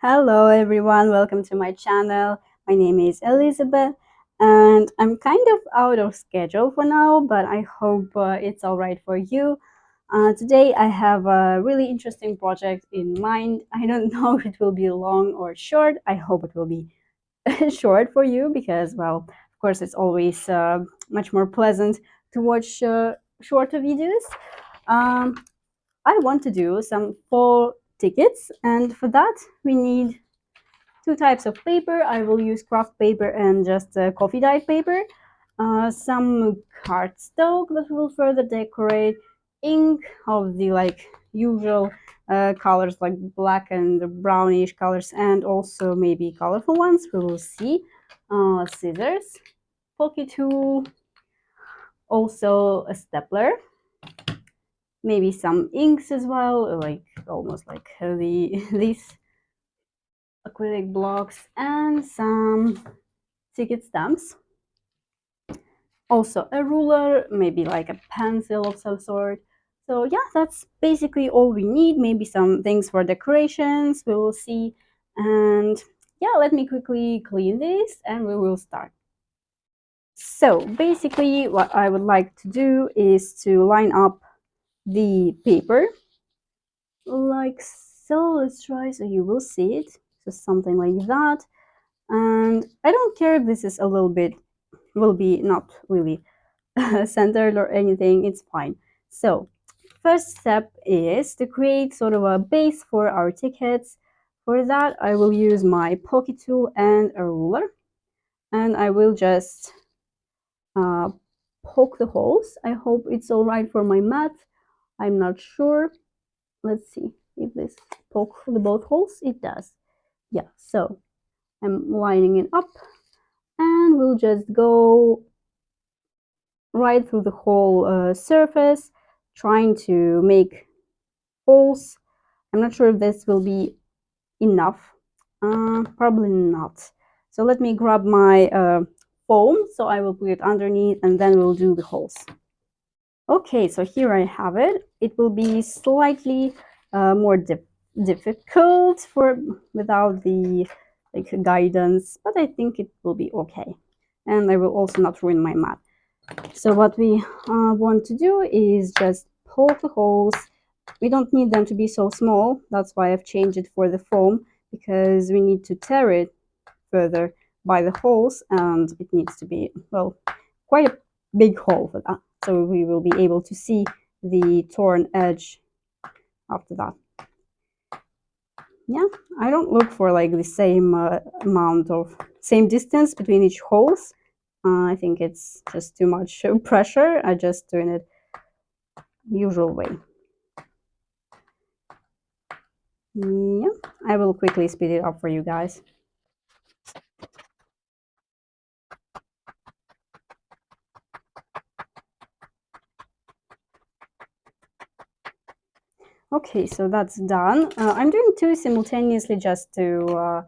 Hello everyone, welcome to my channel. My name is Elizabeth and I'm kind of out of schedule for now, but I hope it's all right for you. Today I have a really interesting project in mind. I don't know if it will be long or short. I hope it will be short for you because, well, of course, it's always much more pleasant to watch shorter videos. Um, I want to do some fall tickets, and for that we need two types of paper. I will use craft paper and just coffee dyed paper. Some cardstock that will further decorate, ink of the usual colors like black and brownish colors, and also maybe colorful ones. We will see. Scissors, pocket tool, also a stapler, maybe some inks as well, like almost like these acrylic blocks, and some ticket stamps. Also a ruler, maybe like a pencil of some sort. So yeah, that's basically all we need. Maybe some things for decorations, we will see. And yeah, let me quickly clean this and we will start. So basically what I would like to do is to line up the paper like so. Let's try so you will see it. Just something like that. And I don't care if this is a little bit, will be not really centered or anything, it's fine. So first step is to create sort of a base for our tickets. For that, I will use my pocket tool and a ruler, and I will just uh, poke the holes. I hope it's all right for my mat. I'm not sure. Let's see if this poke the both holes. It does. Yeah, so I'm lining it up, and we'll just go right through the whole surface, trying to make holes. I'm not sure if this will be enough. Probably not. So let me grab my foam. So I will put it underneath and then we'll do the holes. Okay, so here I have it. It will be slightly more difficult for without the guidance, but I think it will be okay. And I will also not ruin my mat. So what we want to do is just poke the holes. We don't need them to be so small. That's why I've changed it for the foam, because we need to tear it further by the holes, and it needs to be, well, quite a big hole for that. So we will be able to see the torn edge after that. Yeah, I don't look for like the same amount of same distance between each holes. I think it's just too much pressure. I just doing it usual way. Yeah, I will quickly speed it up for you guys. Okay, so that's done. I'm doing two simultaneously just to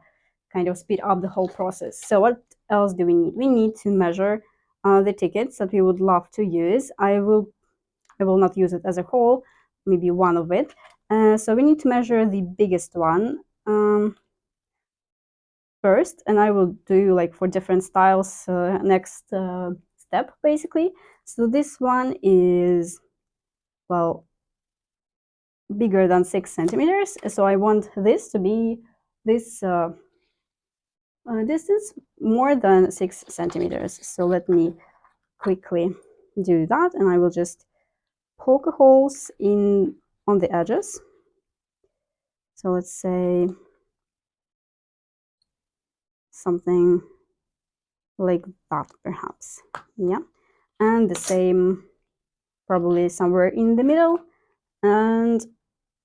kind of speed up the whole process. So what else do we need? We need to measure the tickets that we would love to use. I will not use it as a whole, maybe one of it. So we need to measure the biggest one first, and I will do like for different styles next step basically. So this one is, well, bigger than 6 centimeters. So I want this to be this distance more than 6 centimeters. So let me quickly do that, and I will just poke holes in on the edges. So let's say something like that, perhaps. Yeah, and the same probably somewhere in the middle and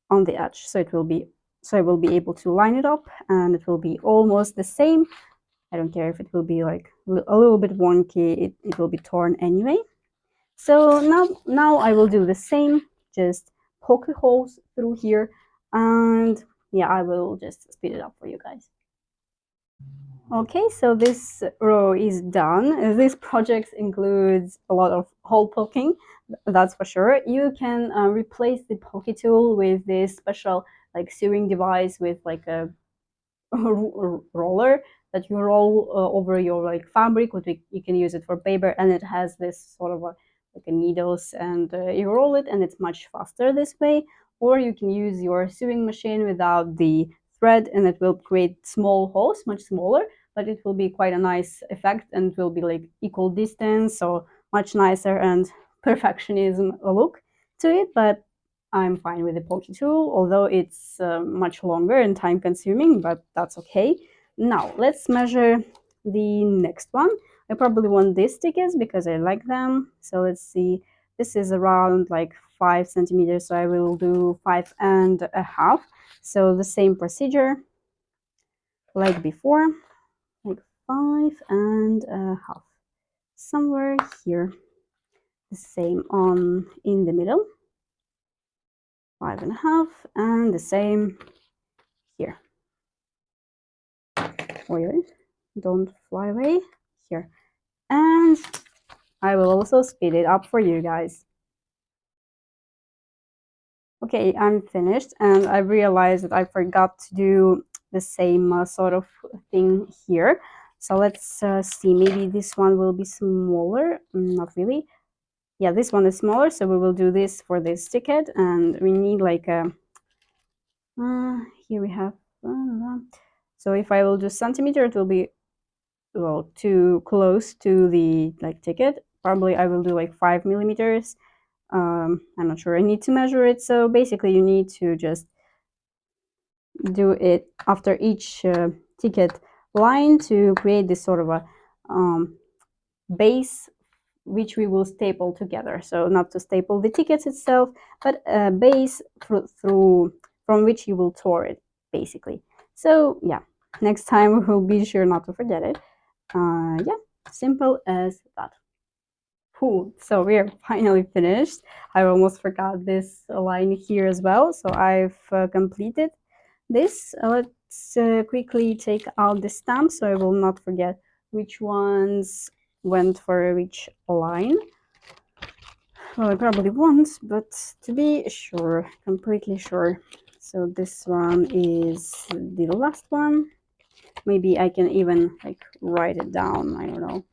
on the edge. So it will be, so I will be able to line it up, and it will be almost the same. I don't care if it will be like a little bit wonky, it will be torn anyway. So now I will do the same, just poke the holes through here, and yeah, I will just speed it up for you guys. Okay, so this row is done. This project includes a lot of hole poking, that's for sure. You can replace the poke tool with this special like sewing device with like a roller that you roll over your like fabric. You can use it for paper, and it has this sort of like a needles, and you roll it, and it's much faster this way. Or you can use your sewing machine without the thread, and it will create small holes, much smaller, but it will be quite a nice effect, and it will be like equal distance, so much nicer and perfectionism look to it. But I'm fine with the pokey tool, although it's much longer and time consuming, but that's okay. Now let's measure the next one. I probably want these tickets because I like them. So let's see, this is around like 5 centimeters, so I will do 5.5. So the same procedure like before, like 5.5, somewhere here. The same on in the middle, 5.5, and the same here. Wait, don't fly away. Here. And I will also speed it up for you guys. Okay, I'm finished, and I realized that I forgot to do the same sort of thing here. So let's see, maybe this one will be smaller. Not really. Yeah, this one is smaller, so we will do this for this ticket, and we need like a here we have so if I will do centimeter, it will be, well, too close to the like ticket. Probably I will do like 5 millimeters. I'm not sure, I need to measure it. So basically you need to just do it after each ticket line to create this sort of a base which we will staple together. So not to staple the tickets itself, but a base through from which you will tore it, basically. So yeah, next time we'll be sure not to forget it. Yeah, simple as that. Cool. So we are finally finished. I almost forgot this line here as well. So I've completed this. Let's quickly take out the stamp so I will not forget which ones went for which line. Well, I probably won't, but to be sure, completely sure. So this one is the last one. Maybe I can even like write it down. I don't know.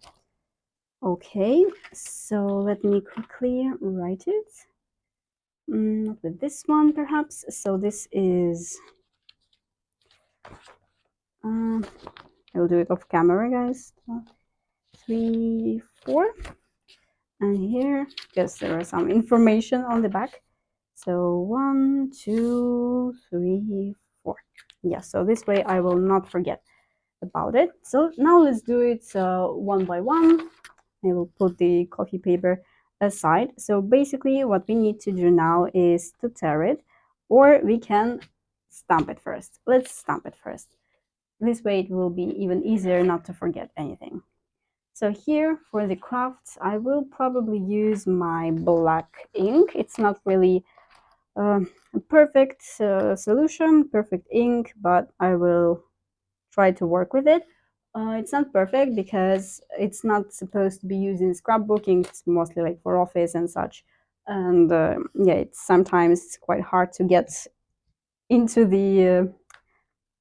Okay, so let me quickly write it. Not with this one, perhaps. So this is. I'll do it off camera, guys. 3, 4, and here, because there is some information on the back. So 1, 2, 3, 4. Yeah, so this way I will not forget about it. So now let's do it one by one. I will put the coffee paper aside. So basically what we need to do now is to tear it, or we can stamp it first. Let's stamp it first. This way it will be even easier not to forget anything. So here for the crafts, I will probably use my black ink. It's not really a perfect solution, perfect ink, but I will try to work with it. It's not perfect because it's not supposed to be used in scrapbooking. It's mostly like for office and such. And yeah, it's sometimes quite hard to get into the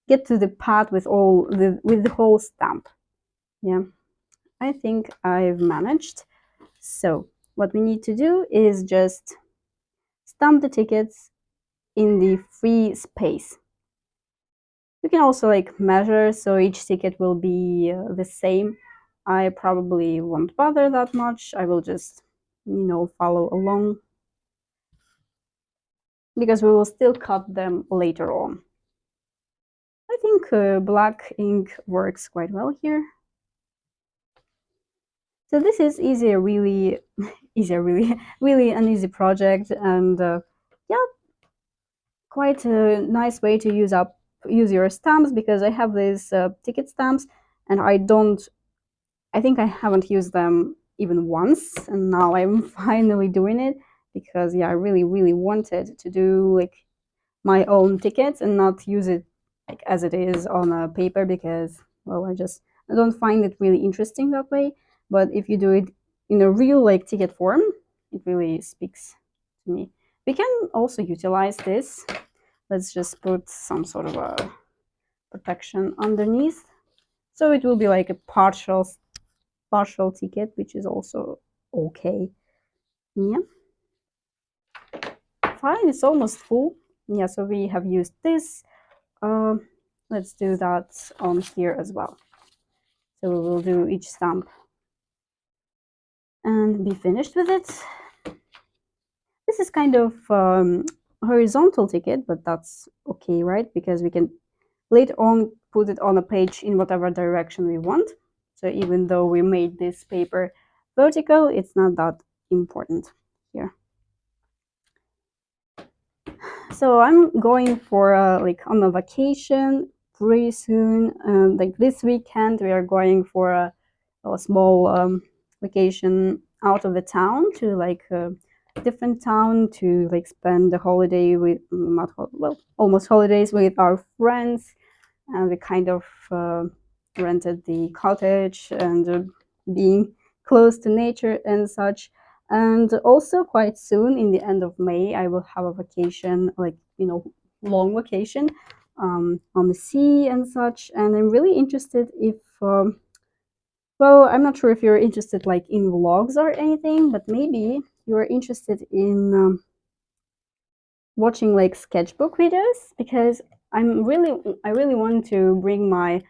get to the part with the whole stamp. Yeah, I think I've managed. So what we need to do is just stamp the tickets in the free space. You can also like measure, so each ticket will be the same. I probably won't bother that much. I will just, follow along because we will still cut them later on. I think black ink works quite well here. So this is easier, really, really an easy project, and yeah, quite a nice way to use your stamps, because I have these ticket stamps, and I think I haven't used them even once, and now I'm finally doing it because yeah, I really wanted to do like my own tickets and not use it like as it is on a paper, because well, I don't find it really interesting that way. But if you do it in a real like ticket form, it really speaks to me. We can also utilize this. Let's just put some sort of a protection underneath. So it will be like a partial ticket, which is also okay. Yeah. Fine, it's almost full. Yeah, so we have used this. Let's do that on here as well. So we will do each stamp and be finished with it. This is kind of horizontal ticket, but that's okay, right? Because we can later on put it on a page in whatever direction we want. So even though we made this paper vertical, it's not that important here. So I'm going for like on a vacation pretty soon. Like this weekend, we are going for a small vacation out of the town to like a different town to like spend the holiday with not well almost holidays with our friends, and we kind of rented the cottage and being close to nature and such. And also quite soon in the end of May I will have a vacation, like long vacation on the sea and such. And I'm really interested if well, I'm not sure if you're interested like in vlogs or anything, but maybe you're interested in watching like sketchbook videos, because I really want to bring my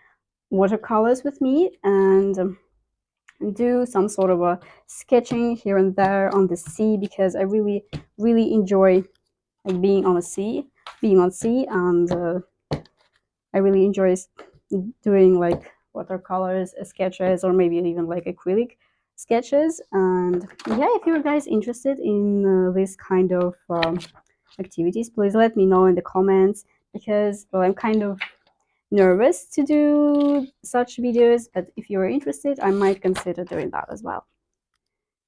watercolors with me and do some sort of a sketching here and there on the sea, because I really enjoy like being on sea, and I really enjoy doing like watercolors sketches, or maybe even like acrylic sketches. And yeah, if you're guys interested in this kind of activities, please let me know in the comments, because well, I'm kind of nervous to do such videos, but if you're interested, I might consider doing that as well.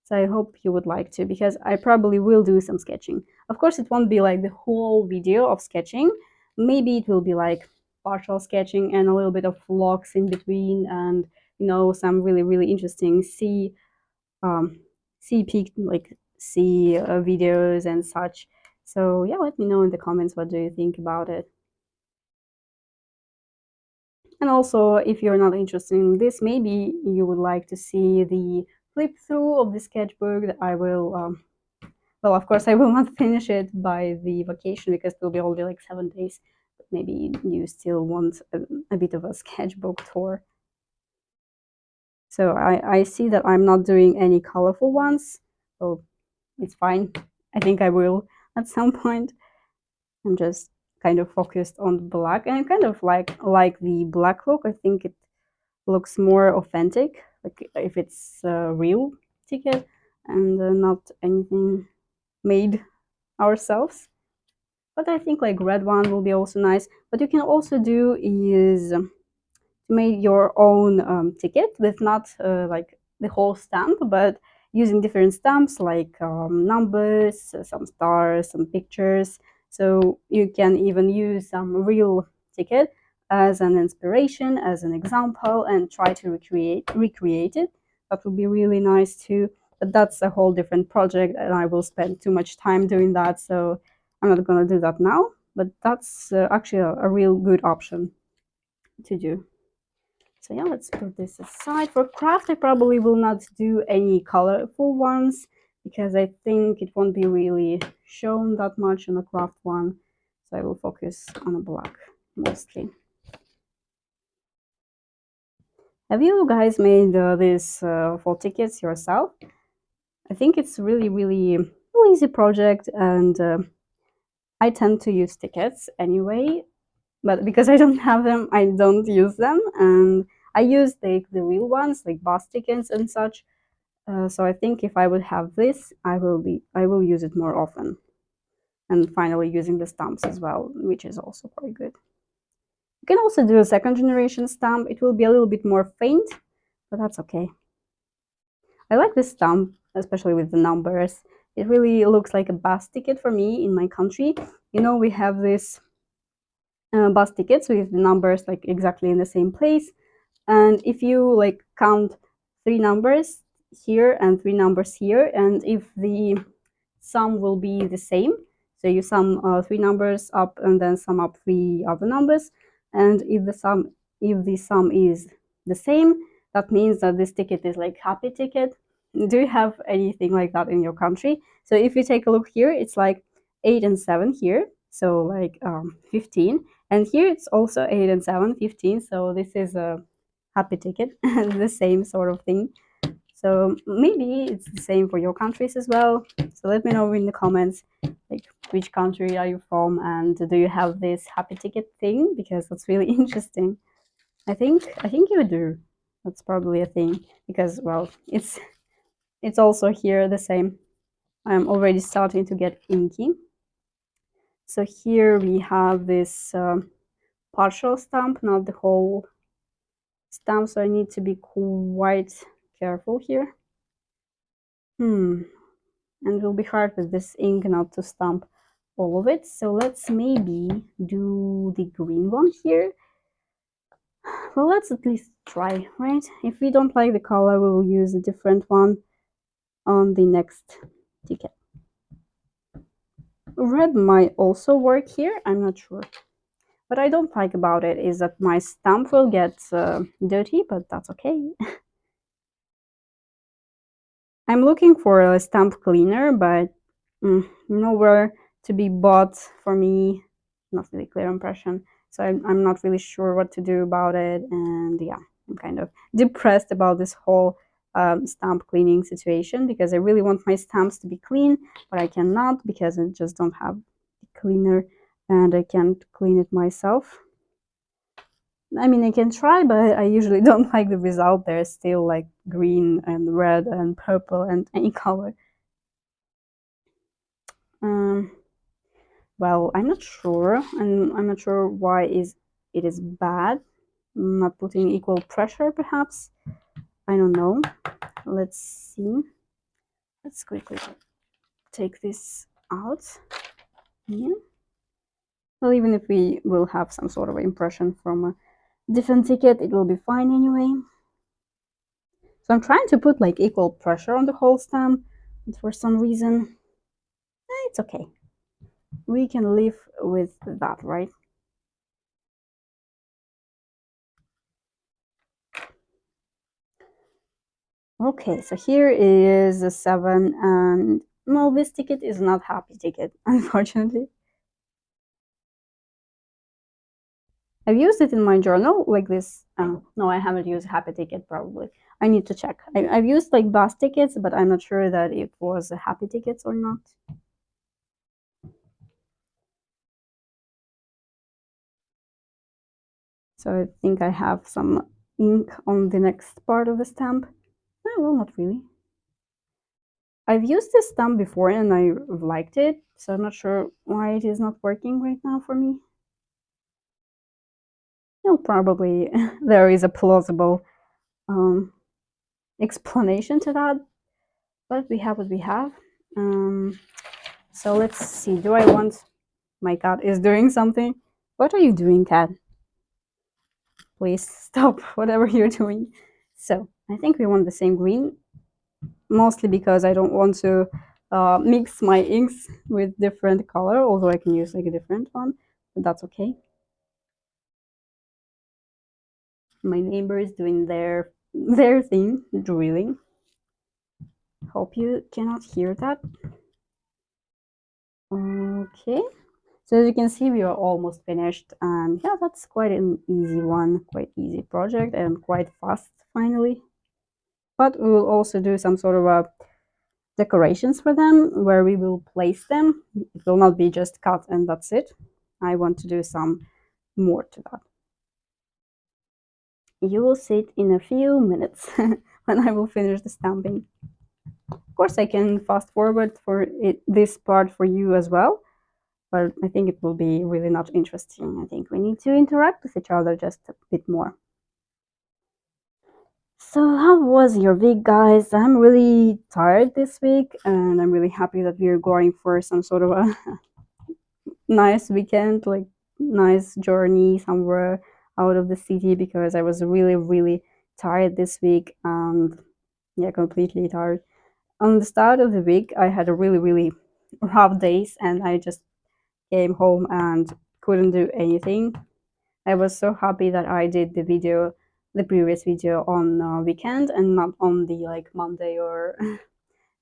So I hope you would like to, because I probably will do some sketching. Of course, it won't be like the whole video of sketching. Maybe it will be like partial sketching and a little bit of vlogs in between, and some really interesting um, sea peak like sea videos and such. So yeah, let me know in the comments what do you think about it. And also, if you're not interested in this, maybe you would like to see the flip through of the sketchbook that I will, well, of course, I will not finish it by the vacation, because it will be only like 7 days. But maybe you still want a bit of a sketchbook tour. So I see that I'm not doing any colorful ones, so it's fine. I think I will at some point. I'm just kind of focused on black, and I kind of like the black look. I think it looks more authentic, like if it's a real ticket and not anything made ourselves. But I think like red one will be also nice. What you can also do is make your own ticket with not like the whole stamp, but using different stamps like numbers, some stars, some pictures. So you can even use some real ticket as an inspiration, as an example, and try to recreate it. That would be really nice too. But that's a whole different project, and I will spend too much time doing that. So I'm not gonna do that now. But that's actually a real good option to do. So yeah, let's put this aside. For craft, I probably will not do any colorful ones, because I think it won't be really shown that much on the craft one. So I will focus on a black mostly. Have you guys made these fall tickets yourself? I think it's really easy project, and I tend to use tickets anyway, but because I don't have them, I don't use them, and I use the real ones like bus tickets and such. So I think if I would have this, I will use it more often. And finally using the stamps as well, which is also quite good. You can also do a second generation stamp. It will be a little bit more faint, but that's okay. I like this stamp, especially with the numbers. It really looks like a bus ticket for me in my country. We have this bus tickets with the numbers like exactly in the same place. And if you like count 3 numbers here and 3 numbers here, and if the sum will be the same, so you sum 3 numbers up and then sum up 3 other numbers, And if the sum is the same, that means that this ticket is like happy ticket. Do you have anything like that in your country? So if you take a look here, it's like 8 and 7 here, so like 15, and here it's also 8 and 7, 15. So this is a happy ticket, the same sort of thing. So maybe it's the same for your countries as well. So let me know in the comments, like which country are you from, and do you have this happy ticket thing? Because that's really interesting. I think you do. That's probably a thing because, well, it's also here the same. I'm already starting to get inky. So here we have this partial stamp, not the whole stamp. So I need to be quite careful here. And it will be hard with this ink not to stamp all of it. So let's maybe do the green one here. Well, let's at least try, right? If we don't like the color, we will use a different one on the next ticket. Red might also work here, I'm not sure. What I don't like about it is that my stamp will get dirty, but that's okay. I'm looking for a stamp cleaner, but nowhere to be bought for me. Not really clear impression. So I'm not really sure what to do about it. And yeah, I'm kind of depressed about this whole stamp cleaning situation because I really want my stamps to be clean, but I cannot because I just don't have the cleaner and I can't clean it myself. I mean, I can try, but I usually don't like the result. There's still like green and red and purple and any color. Um, well, I'm not sure, and I'm not sure why it is bad. Not putting equal pressure, perhaps. I don't know. Let's see. Let's quickly take this out. Yeah. Well, even if we will have some sort of impression from a different ticket, it will be fine anyway. So I'm trying to put like equal pressure on the whole stamp, but for some reason, it's okay. We can live with that, right? Okay, so here is a 7, and well, this ticket is not happy ticket, unfortunately. I've used it in my journal like this. No, I haven't used happy ticket probably. I need to check. I've used like bus tickets, but I'm not sure that it was a happy tickets or not. So I think I have some ink on the next part of the stamp. Well, not really. I've used this stamp before and I liked it, so I'm not sure why it is not working right now for me. No, probably there is a plausible explanation to that, but we have what we have. So let's see. Do I want... My cat is doing something. What are you doing, cat? Please stop whatever you're doing. So I think we want the same green, mostly because I don't want to mix my inks with different color, although I can use like a different one, but that's okay. My neighbor is doing their thing, drilling. Hope you cannot hear that. Okay, so as you can see, we are almost finished, and yeah, that's quite an easy one, quite easy project, and quite fast finally. But we will also do some sort of a decorations for them where we will place them. It will not be just cut and that's it. I want to do some more to that. You will see it in a few minutes when I will finish the stamping. Of course, I can fast forward for this part for you as well, but I think it will be really not interesting. I think we need to interact with each other just a bit more. So how was your week, guys? I'm really tired this week, and I'm really happy that we're going for some sort of a nice weekend, like nice journey somewhere out of the city, because I was really, really tired this week, and yeah, completely tired. On the start of the week, I had a really, really rough days, and I just came home and couldn't do anything. I was so happy that I did the previous video on weekend and not on the like Monday or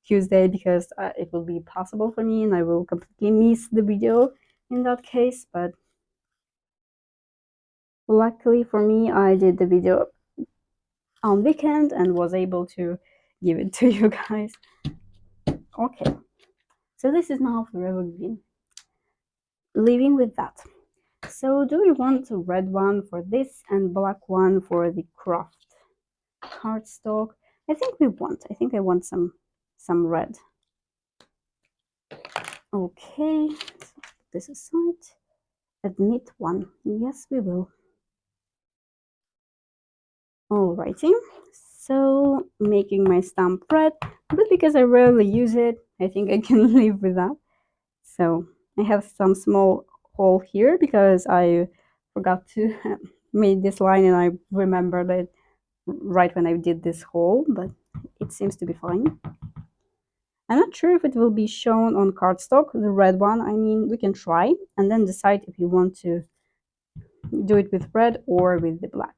Tuesday, because it will be possible for me and I will completely miss the video in that case. But luckily for me, I did the video on weekend and was able to give it to you guys. Okay, so this is now forever green. Leaving with that. So do we want a red one for this and black one for the craft cardstock? I think we want. I think I want some red. Okay, so this aside. Admit one. Yes, we will. Alrighty. So making my stamp red, but because I rarely use it, I think I can live with that. So I have some small hole here because I forgot to make this line and I remembered it right when I did this hole, but it seems to be fine. I'm not sure if it will be shown on cardstock, the red one. I mean, we can try and then decide if you want to do it with red or with the black.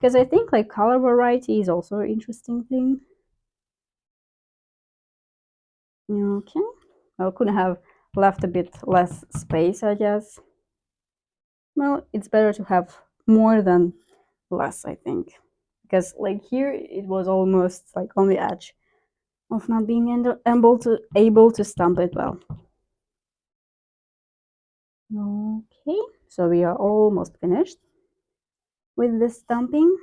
Because I think like color variety is also an interesting thing. Okay. Well, could have left a bit less space, I guess. Well, it's better to have more than less, I think. Because like here, it was almost like on the edge of not being able to stamp it well. Okay, so we are almost finished with the stamping.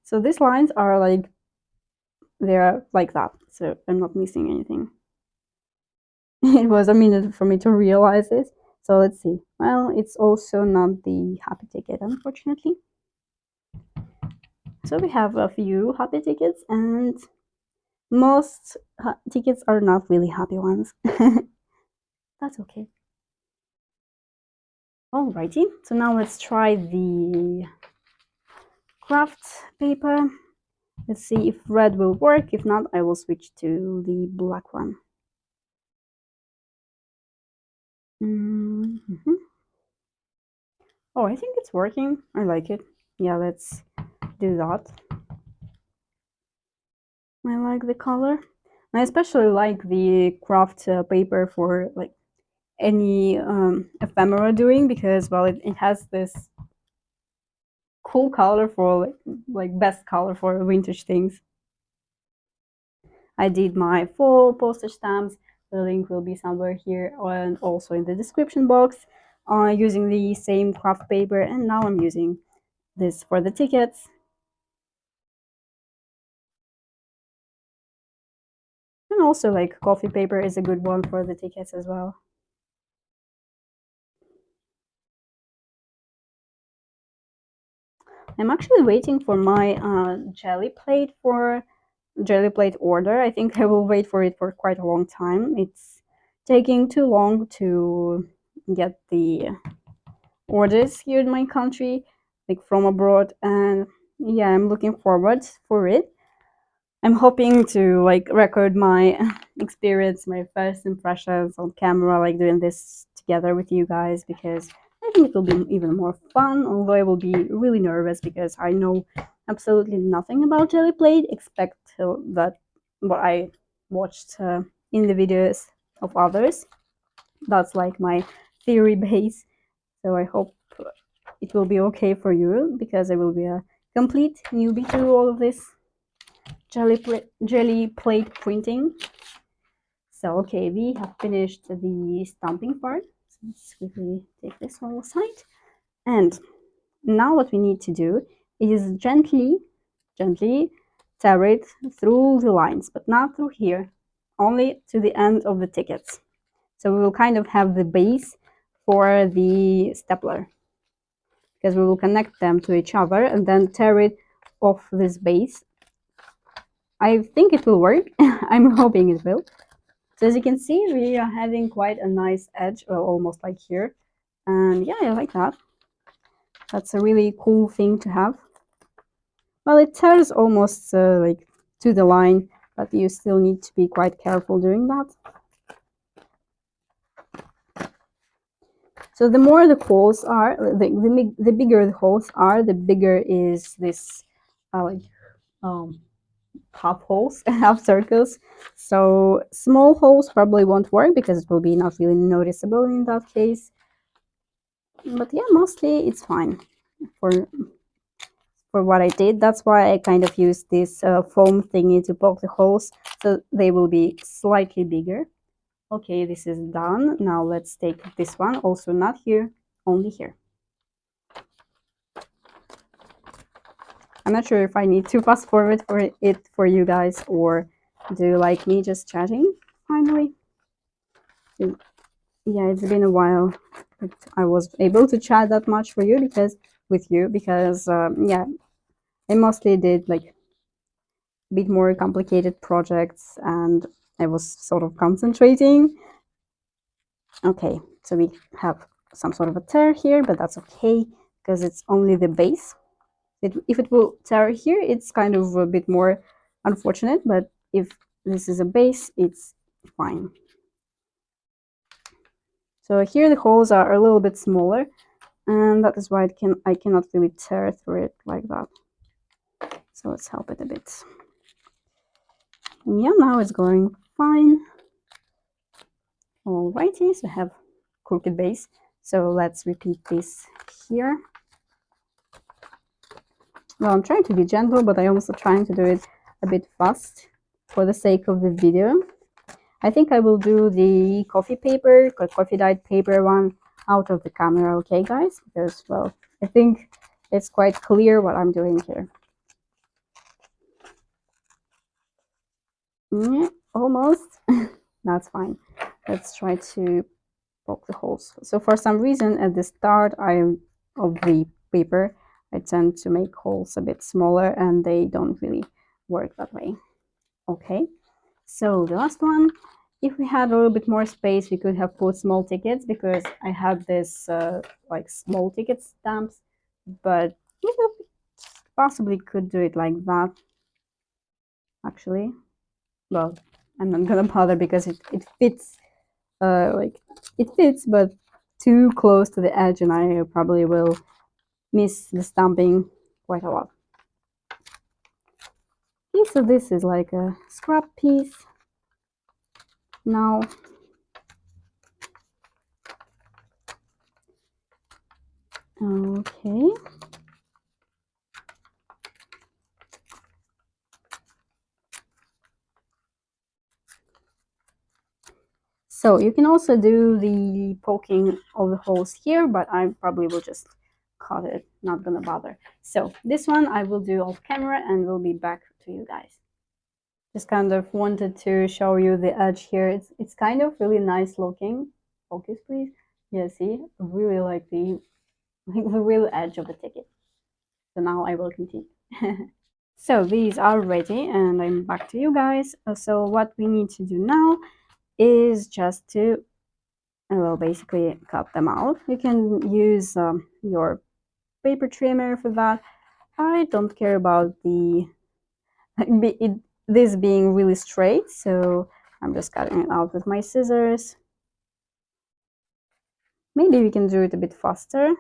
So these lines are like, they're like that, so I'm not missing anything. It was a minute for me to realize this. So let's see. Well, it's also not the happy ticket, unfortunately. So we have a few happy tickets, and most tickets are not really happy ones. That's okay. Alrighty, so now let's try the craft paper. Let's see if red will work. If not, I will switch to the black one. Oh, I think it's working. I like it. Yeah, let's do that. I like the color. I especially like the craft paper for like any ephemera doing, because well, it has this cool color for like best color for vintage things. I did my full postage stamps. The link will be somewhere here and also in the description box, using the same craft paper, and now I'm using this for the tickets. And also like coffee paper is a good one for the tickets as well. I'm actually waiting for my jelly plate order. I think I will wait for it for quite a long time. It's taking too long to get the orders here in my country, like from abroad, and yeah, I'm looking forward for it. I'm hoping to like record my experience, my first impressions on camera, like doing this together with you guys, because I think it will be even more fun, although I will be really nervous because I know absolutely nothing about jelly plate except that what I watched in the videos of others. That's like my theory base. So I hope it will be okay for you, because I will be a complete newbie to all of this jelly plate printing. So okay, we have finished the stamping part. So let's quickly take this all aside. And now what we need to do is gently tear it through the lines, but not through here, only to the end of the tickets. So we will kind of have the base for the stapler, because we will connect them to each other and then tear it off this base. I think it will work. I'm hoping it will. So as you can see, we are having quite a nice edge, or almost like here. And yeah, I like that. That's a really cool thing to have. Well, it tears almost like to the line, but you still need to be quite careful doing that. So the more the holes are, the bigger the holes are, the bigger is this like um, half holes, half circles. So small holes probably won't work because it will be not really noticeable in that case. But yeah, mostly it's fine for what I did. That's why I kind of used this foam thingy to poke the holes, so they will be slightly bigger. Okay, this is done. Now let's take this one, also not here, only here. I'm not sure if I need to fast forward for it for you guys, or do you like me just chatting finally? Yeah, it's been a while that I was able to chat that much for you because yeah, I mostly did like a bit more complicated projects and I was sort of concentrating. Okay, so we have some sort of a tear here, but that's okay because it's only the base. If it will tear here, it's kind of a bit more unfortunate, but if this is a base, it's fine. So here the holes are a little bit smaller, and that is why I cannot really tear through it like that. So let's help it a bit. And yeah, now it's going fine. Alrighty, so I have crooked base. So let's repeat this here. Well, I'm trying to be gentle, but I'm also trying to do it a bit fast for the sake of the video. I think I will do the coffee dyed paper one out of the camera, okay guys? Because, well, I think it's quite clear what I'm doing here. Yeah, almost. That's fine. Let's try to poke the holes. So for some reason at the start of the paper, I tend to make holes a bit smaller and they don't really work that way. Okay, so the last one, if we had a little bit more space, we could have put small tickets because I had this like small ticket stamps, but you know, possibly could do it like that. Actually, well, I'm not gonna bother because it fits, like it fits, but too close to the edge, and I probably will miss the stamping quite a lot. Okay, so this is like a scrap piece. Now, okay. So you can also do the poking of the holes here, but I probably will just cut it, not gonna bother. So this one I will do off camera and we'll be back to you guys. Just kind of wanted to show you the edge here. It's kind of really nice looking. Focus please. Yeah, see, really like the real edge of the ticket. So now I will continue. So these are ready and I'm back to you guys. So what we need to do now is just to, well, basically cut them out. You can use your paper trimmer for that. I don't care about this being really straight, so I'm just cutting it out with my scissors. Maybe we can do it a bit faster.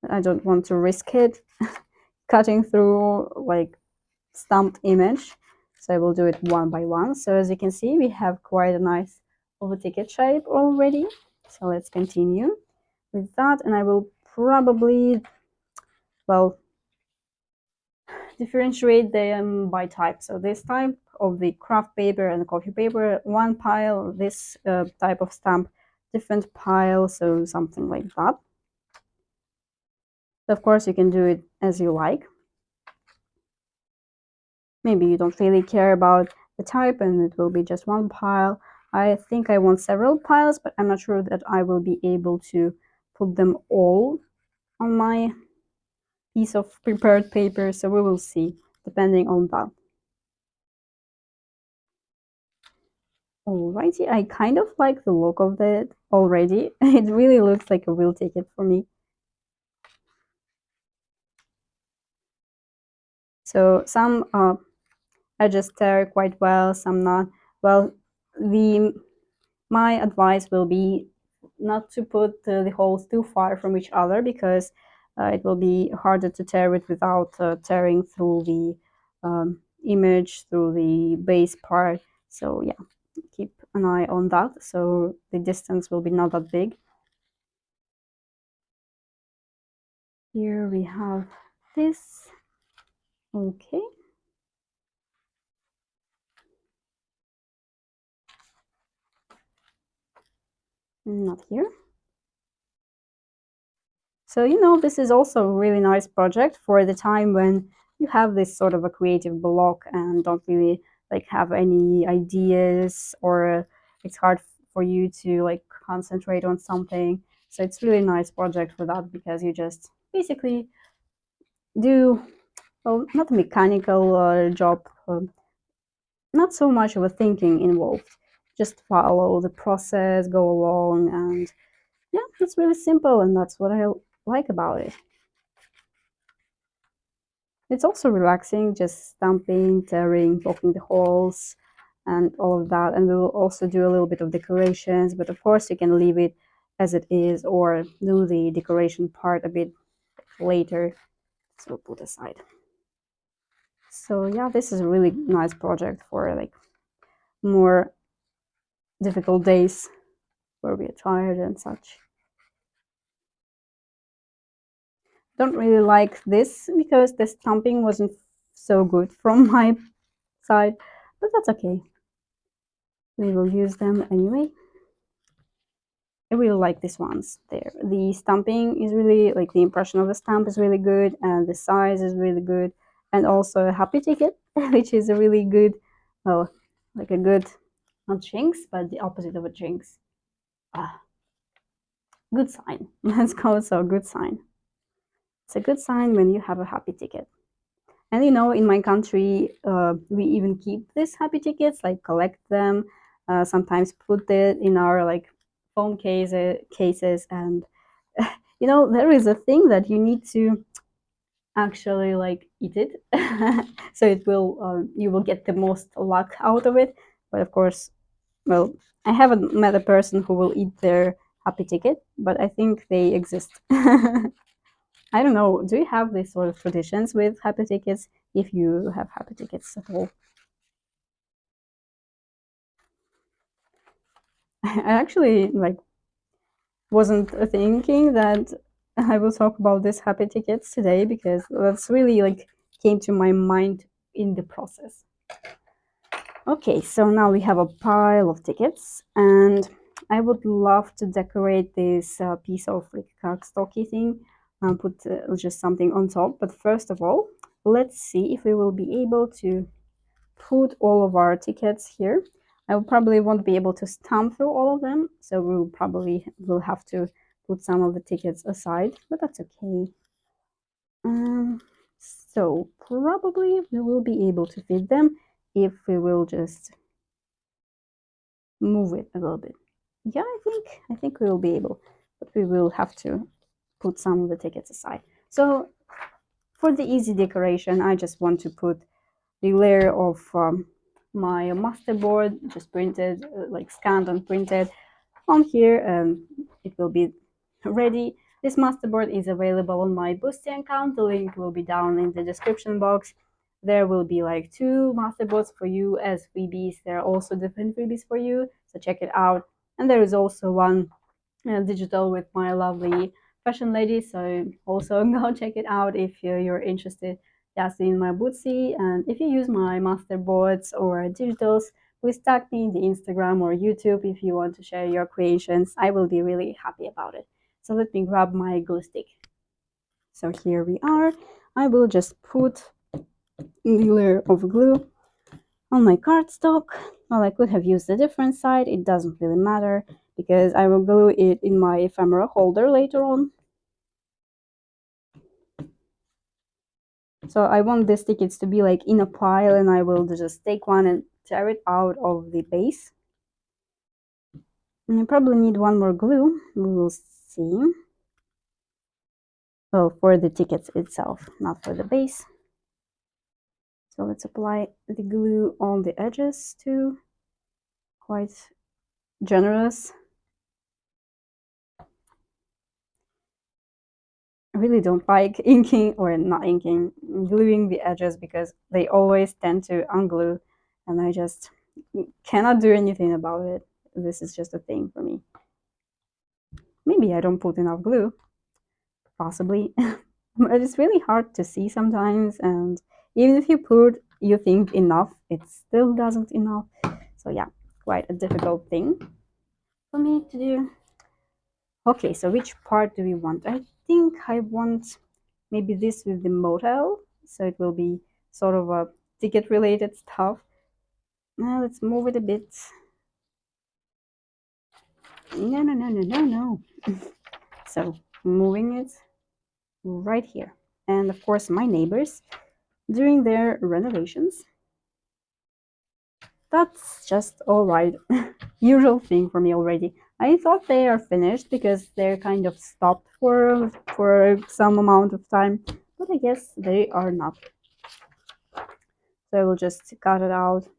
I don't want to risk it cutting through like stamped image, so I will do it one by one. So as you can see, we have quite a nice oval ticket shape already. So let's continue with that, and I will probably, well, differentiate them by type. So this type of the craft paper and the coffee paper, one pile, this type of stamp, different pile, so something like that. Of course, you can do it as you like. Maybe you don't really care about the type and it will be just one pile. I think I want several piles, but I'm not sure that I will be able to put them all on my piece of prepared paper, so we will see, depending on that. Alrighty, I kind of like the look of it already. It really looks like a real ticket for me. So some edges tear quite well, some not. Well, my advice will be not to put the holes too far from each other, because it will be harder to tear it without tearing through the image, through the base part. So yeah, keep an eye on that, so the distance will be not that big. Here we have this. Okay. Not here. So, this is also a really nice project for the time when you have this sort of a creative block and don't really like have any ideas, or it's hard for you to like concentrate on something. So it's really nice project for that, because you just basically do, well, not a mechanical job, not so much of a thinking involved. Just follow the process, go along, and yeah, it's really simple, and that's what I like about it. It's also relaxing, just stamping, tearing, poking the holes, and all of that. And we will also do a little bit of decorations, but of course you can leave it as it is or do the decoration part a bit later. So put aside. So yeah, this is a really nice project for like more difficult days where we're tired and such. Don't really like this because the stamping wasn't so good from my side, but that's okay. We will use them anyway. I really like these ones there. The stamping is really, like the impression of the stamp is really good, and the size is really good, and also a happy ticket, which is a really good, well, like a good, not jinx, but the opposite of a jinx. Ah, good sign. Let's go, so good sign. It's a good sign when you have a happy ticket. And in my country, we even keep these happy tickets, like collect them, sometimes put it in our like phone cases, and there is a thing that you need to actually like eat it, so it will you will get the most luck out of it. But of course, well, I haven't met a person who will eat their happy ticket, but I think they exist. I don't know. Do you have these sort of traditions with happy tickets? If you have happy tickets at all? I actually like wasn't thinking that I will talk about this happy tickets today, because that's really like came to my mind in the process. Okay, so now we have a pile of tickets, and I would love to decorate this piece of like cardstocky thing and put just something on top. But first of all, let's see if we will be able to put all of our tickets here. I probably won't be able to stamp through all of them, so we'll probably will have to put some of the tickets aside, but that's okay. So probably we will be able to fit them if we will just move it a little bit. Yeah, I think we will be able, but we will have to put some of the tickets aside. So for the easy decoration, I just want to put the layer of my masterboard, just printed, like scanned and printed on here, and it will be ready. This masterboard is available on my Boosty account. The link will be down in the description box. There will be like 2 masterboards for you as freebies. There are also different freebies for you, so check it out. And there is also one digital with my lovely fashion lady, so also go check it out if you're interested just in my Bootsy. And if you use my masterboards or digitals, please tag me in the Instagram or YouTube if you want to share your creations. I will be really happy about it. So let me grab my glue stick. So here we are. I will just put the layer of glue on my cardstock. Well, I could have used a different side. It doesn't really matter, because I will glue it in my ephemera holder later on. So I want these tickets to be like in a pile, and I will just take one and tear it out of the base. And I probably need one more glue. We will see. Well, for the tickets itself, not for the base. So let's apply the glue on the edges too. Quite generous. I really don't like inking, or not inking, gluing the edges, because they always tend to unglue, and I just cannot do anything about it. This is just a thing for me. Maybe I don't put enough glue, possibly. But it's really hard to see sometimes, and even if you put, you think enough, it still doesn't enough. So yeah, quite a difficult thing for me to do. Okay, so which part do we want? I think I want maybe this with the motel, so it will be sort of a ticket related stuff. Now let's move it a bit. No, no, no, no, no, no. So moving it right here. And of course, my neighbors doing their renovations. That's just all right. Usual thing for me already. I thought they are finished because they're kind of stopped for some amount of time, but I guess they are not. So I will just cut it out.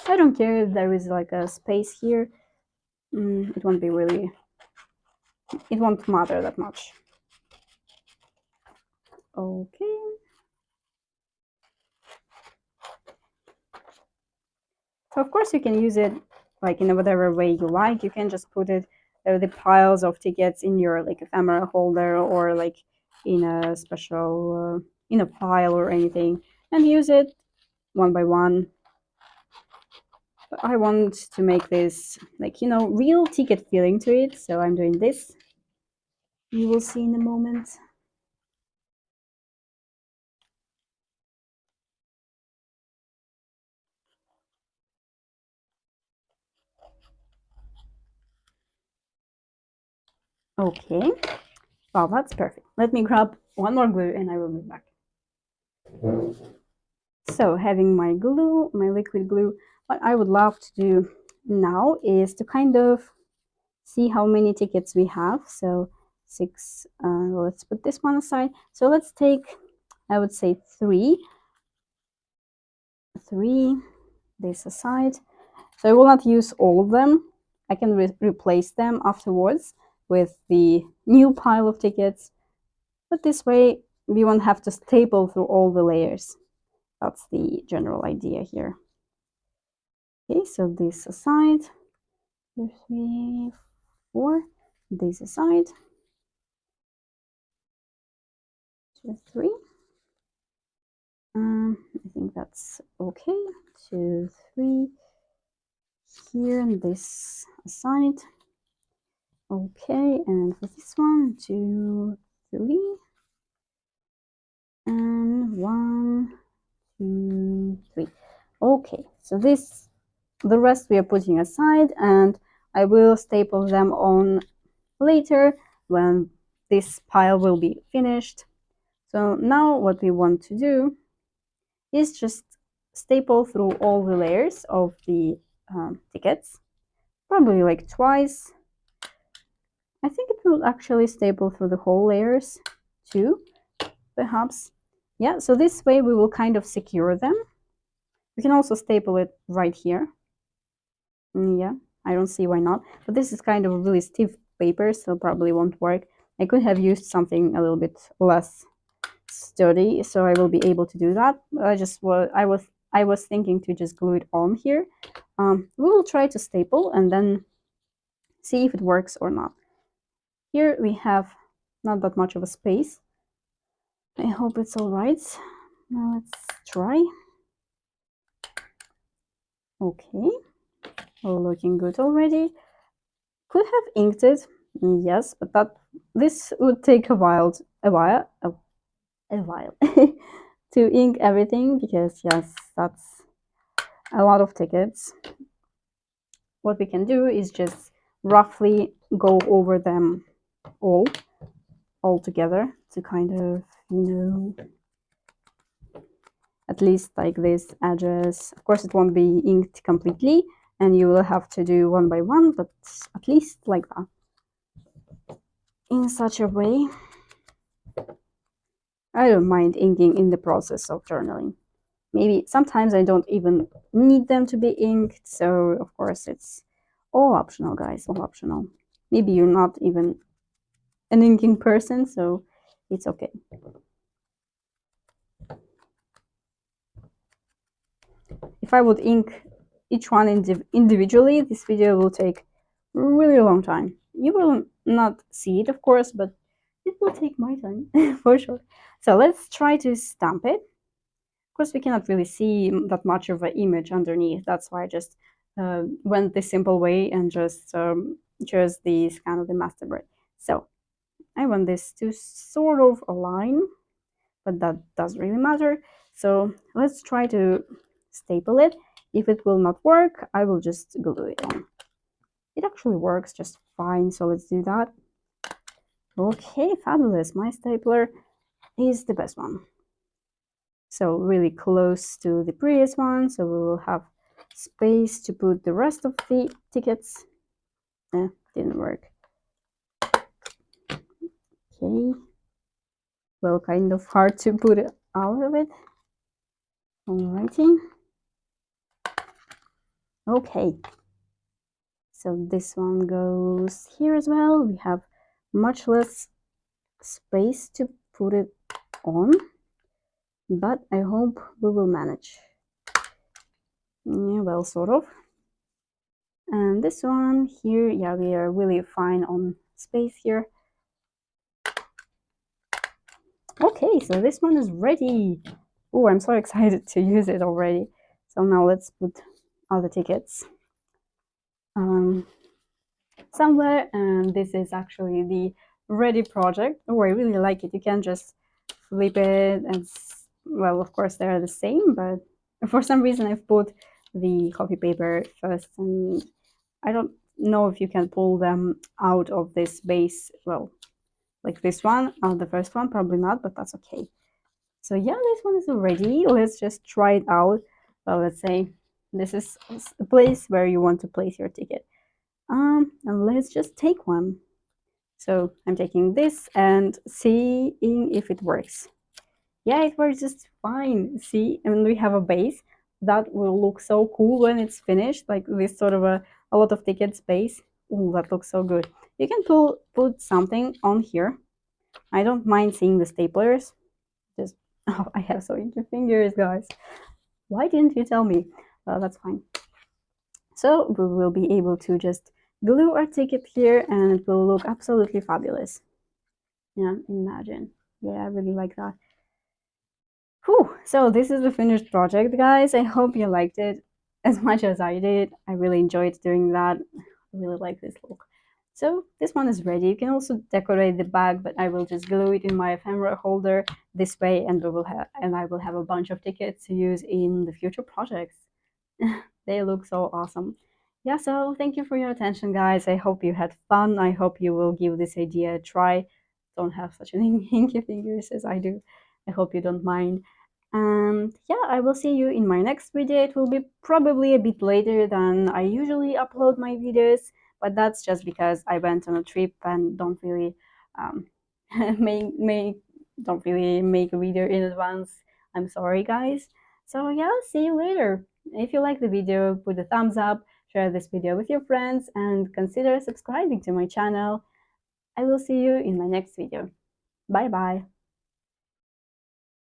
I don't care if there is like a space here. It won't be really, it won't matter that much. Okay. So of course you can use it like in whatever way you like. You can just put it, the piles of tickets in your like ephemera holder, or like in a special, in a pile or anything, and use it one by one. But I want to make this like, real ticket feeling to it, so I'm doing this. You will see in a moment. Okay. Well, that's perfect. Let me grab one more glue and I will be back. So having my glue, my liquid glue, what I would love to do now is to kind of see how many tickets we have. So 6, let's put this one aside. So let's take, I would say three, this aside. So I will not use all of them. I can replace them afterwards with the new pile of tickets. But this way we won't have to staple through all the layers. That's the general idea here. Okay, so this aside, 2, 3, 4, this aside, 2, 3. I think that's okay. 2, 3 here, and this aside. Okay, and for this one, 2, 3, and 1, 2, 3. Okay, so this, the rest we are putting aside, and I will staple them on later when this pile will be finished. So now what we want to do is just staple through all the layers of the tickets, probably like twice. I think it will actually staple through the whole layers too, perhaps. Yeah, so this way we will kind of secure them. We can also staple it right here. Yeah, I don't see why not. But this is kind of really stiff paper, so probably won't work. I could have used something a little bit less sturdy, so I will be able to do that. I was thinking to just glue it on here. We will try to staple and then see if it works or not. Here we have not that much of a space. I hope it's all right. Now let's try. Okay, looking good already. Could have inked it, yes, but this would take a while to ink everything, because yes, that's a lot of tickets. What we can do is just roughly go over them all together to kind of, at least like this edges. Of course, it won't be inked completely, and you will have to do one by one, but at least like that. In such a way, I don't mind inking in the process of journaling. Maybe sometimes I don't even need them to be inked, so of course it's all optional, guys, all optional. maybe you're not even an inking person, so it's okay. If I would ink each one individually, this video will take a really long time. You will not see it, of course, but it will take my time for sure. So let's try to stamp it. Of course, we cannot really see that much of an image underneath. That's why I just went the simple way and just chose the scan of the master braid. So I want this to sort of align, but that doesn't really matter. So let's try to staple it. If it will not work, I will just glue it on. It actually works just fine, so let's do that. Okay, fabulous. My stapler is the best one. So really close to the previous one, so we will have space to put the rest of the tickets. Didn't work. Okay. Well, kind of hard to put it out of it. Alrighty. Okay. So this one goes here as well. We have much less space to put it on, but I hope we will manage. Yeah, well, sort of. And this one here, yeah, we are really fine on space here. Okay, so this one is ready. Oh, I'm so excited to use it already. So now let's put all the tickets somewhere, and this is actually the ready project. Oh, I really like it. You can just flip it, and well, of course they're the same, but for some reason I've put the copy paper first, and I don't know if you can pull them out of this base. Well, like this one, the first one, probably not, but that's okay. So yeah, this one is ready. Let's just try it out. Well, let's say this is a place where you want to place your ticket. And let's just take one. So I'm taking this and seeing if it works. Yeah, it works just fine. See, and we have a base that will look so cool when it's finished, like this sort of a lot of tickets base. Ooh, that looks so good. You can put something on here. I don't mind seeing the staplers. Just, oh, I have so itchy fingers, guys. Why didn't you tell me? Well, that's fine. So we will be able to just glue our ticket here and it will look absolutely fabulous. Yeah, imagine. Yeah, I really like that. Whew. So this is the finished project, guys. I hope you liked it as much as I did. I really enjoyed doing that. I really like this look. So this one is ready. You can also decorate the bag, but I will just glue it in my ephemera holder this way, and I will have a bunch of tickets to use in the future projects. They look so awesome. Yeah, so thank you for your attention, guys. I hope you had fun. I hope you will give this idea a try. Don't have such an inky fingers as I do. I hope you don't mind. And yeah, I will see you in my next video. It will be probably a bit later than I usually upload my videos, but that's just because I went on a trip and don't really um, make don't really make a video in advance. I'm sorry, guys. So yeah, see you later. If you like the video, put a thumbs up, share this video with your friends, and consider subscribing to my channel. I will see you in my next video. Bye bye.